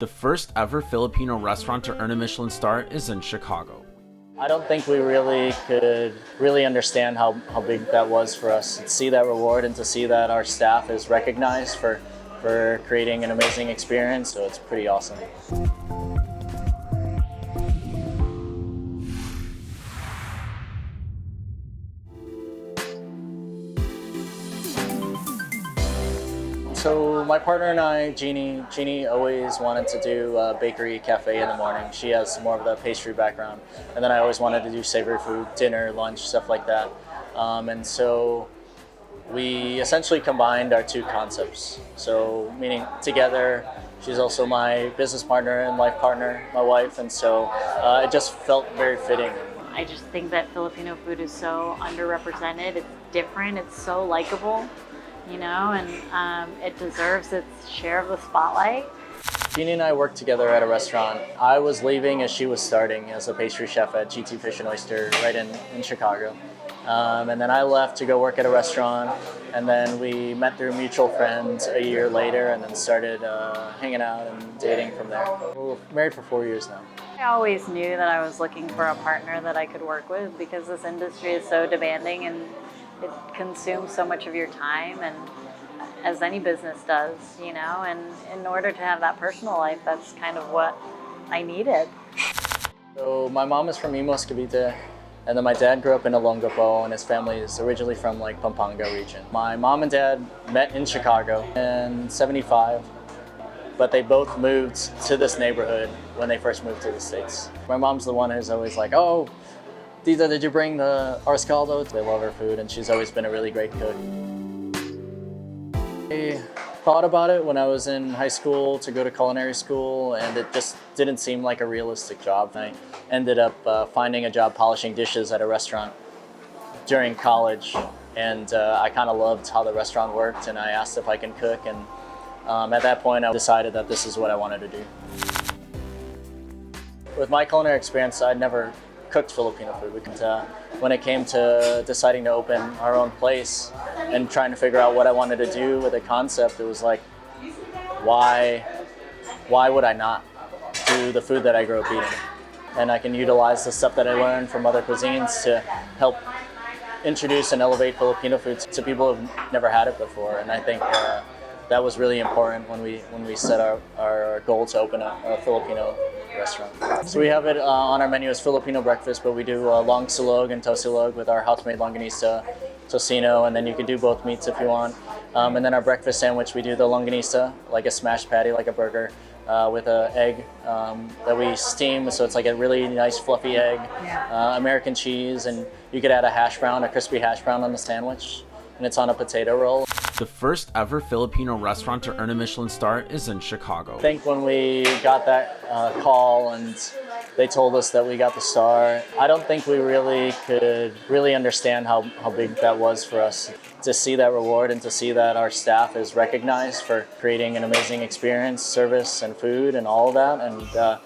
The first ever Filipino restaurant to earn a Michelin Star is in Chicago. I don't think we really could understand how big that was for us. To see that reward and to see that our staff is recognized for creating an amazing experience, so it's pretty awesome. So my partner and I, Jeannie always wanted to do a bakery cafe in the morning. She has more of the pastry background. And then I always wanted to do savory food, dinner, lunch, stuff like that. And so we essentially combined our two concepts. So meaning together, she's also my business partner and life partner, my wife. And so it just felt very fitting. I just think that Filipino food is so underrepresented. It's different, it's so likable. And it deserves its share of the spotlight. Jeannie and I worked together at a restaurant. I was leaving as she was starting as a pastry chef at GT Fish and Oyster right in Chicago. And then I left to go work at a restaurant, and then we met through mutual friends a year later and then started hanging out and dating from there. We're married for 4 years now. I always knew that I was looking for a partner that I could work with because this industry is so demanding and it consumes so much of your time, and as any business does, and in order to have that personal life, that's kind of what I needed. So my mom is from Imus, Cavite, and then my dad grew up in Olongapo, and his family is originally from Pampanga region. My mom and dad met in Chicago in '75, but they both moved to this neighborhood when they first moved to the States. My mom's the one who's always like, "Oh, Tita, did you bring the arroz caldo?" They love her food, and she's always been a really great cook. I thought about it when I was in high school to go to culinary school, and it just didn't seem like a realistic job. I ended up finding a job polishing dishes at a restaurant during college, and I kind of loved how the restaurant worked, and I asked if I can cook, and at that point I decided that this is what I wanted to do. With my culinary experience, I'd never cooked Filipino food. When it came to deciding to open our own place and trying to figure out what I wanted to do with the concept, it was like, why would I not do the food that I grew up eating? And I can utilize the stuff that I learned from other cuisines to help introduce and elevate Filipino food to people who've never had it before. And I think that was really important when we set our goal to open a Filipino restaurant. So we have it on our menu as Filipino breakfast, but we do long silog and tosilog with our house-made longanisa, tocino, and then you can do both meats if you want. And then our breakfast sandwich, we do the longanisa, like a smashed patty, like a burger, with an egg that we steam, so it's like a really nice fluffy egg, American cheese, and you could add a crispy hash brown on the sandwich, and it's on a potato roll. The first ever Filipino restaurant to earn a Michelin Star is in Chicago. I think when we got that call and they told us that we got the star, I don't think we really could understand how big that was for us. To see that reward and to see that our staff is recognized for creating an amazing experience, service and food and all of that, and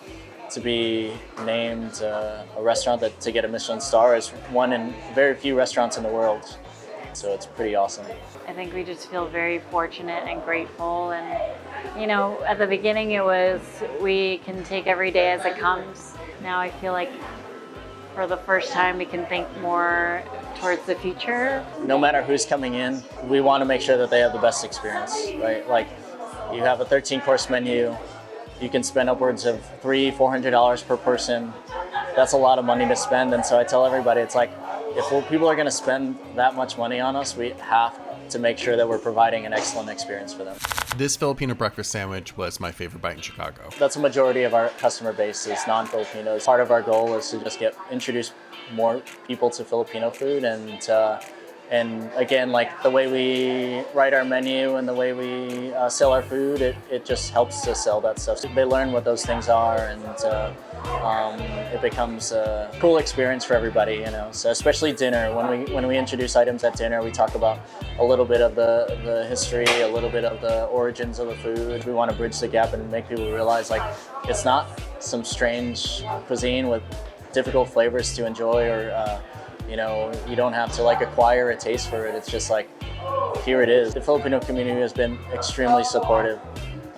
to be named a restaurant to get a Michelin Star is one in very few restaurants in the world. So it's pretty awesome. I think we just feel very fortunate and grateful. And, at the beginning it was, we can take every day as it comes. Now I feel like for the first time we can think more towards the future. No matter who's coming in, we want to make sure that they have the best experience, right? Like, you have a 13-course menu, you can spend upwards of $300-400 per person. That's a lot of money to spend, and so I tell everybody, it's like, if people are going to spend that much money on us, we have to make sure that we're providing an excellent experience for them. This Filipino breakfast sandwich was my favorite bite in Chicago. That's a majority of our customer base is non-Filipinos. Part of our goal is to just introduce more people to Filipino food, and again, like the way we write our menu and the way we sell our food, it just helps to sell that stuff. So they learn what those things are, and it becomes a cool experience for everybody, So especially dinner, when we introduce items at dinner, we talk about a little bit of the history, a little bit of the origins of the food. We want to bridge the gap and make people realize, like, it's not some strange cuisine with difficult flavors to enjoy, or you don't have to acquire a taste for it. It's just like, here it is. The Filipino community has been extremely supportive.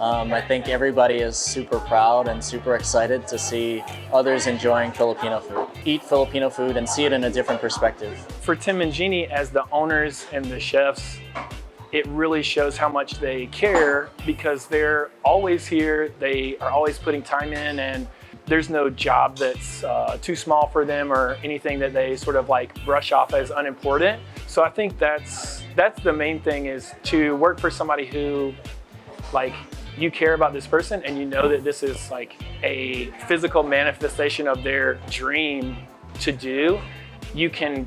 I think everybody is super proud and super excited to see others enjoying Filipino food, eat Filipino food, and see it in a different perspective. For Tim and Jeannie, as the owners and the chefs, it really shows how much they care because they're always here. They are always putting time in, and there's no job that's too small for them or anything that they sort of like brush off as unimportant. So I think that's the main thing, is to work for somebody who, like, you care about this person and you know that this is like a physical manifestation of their dream to do. You can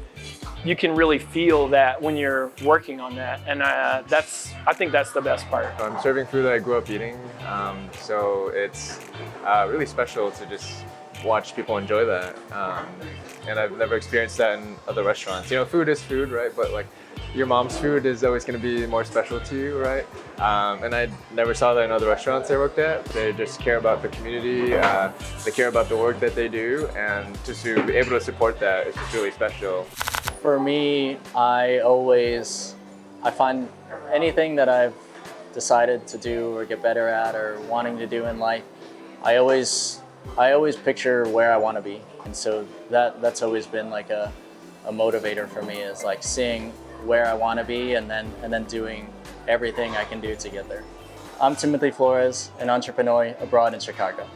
really feel that when you're working on that, and I think that's the best part. I'm serving food that I grew up eating, so it's really special to just watch people enjoy that. And I've never experienced that in other restaurants. You know, food is food, right? But like, your mom's food is always going to be more special to you, right? And I never saw that in other restaurants I worked at. They just care about the community, they care about the work that they do, and just to be able to support that is just really special. For me, I find anything that I've decided to do or get better at or wanting to do in life, I always picture where I want to be. And so that's always been like a motivator for me, is like seeing where I want to be and then doing everything I can do to get there. I'm Timothy Flores, an EntrePinoy abroad in Chicago.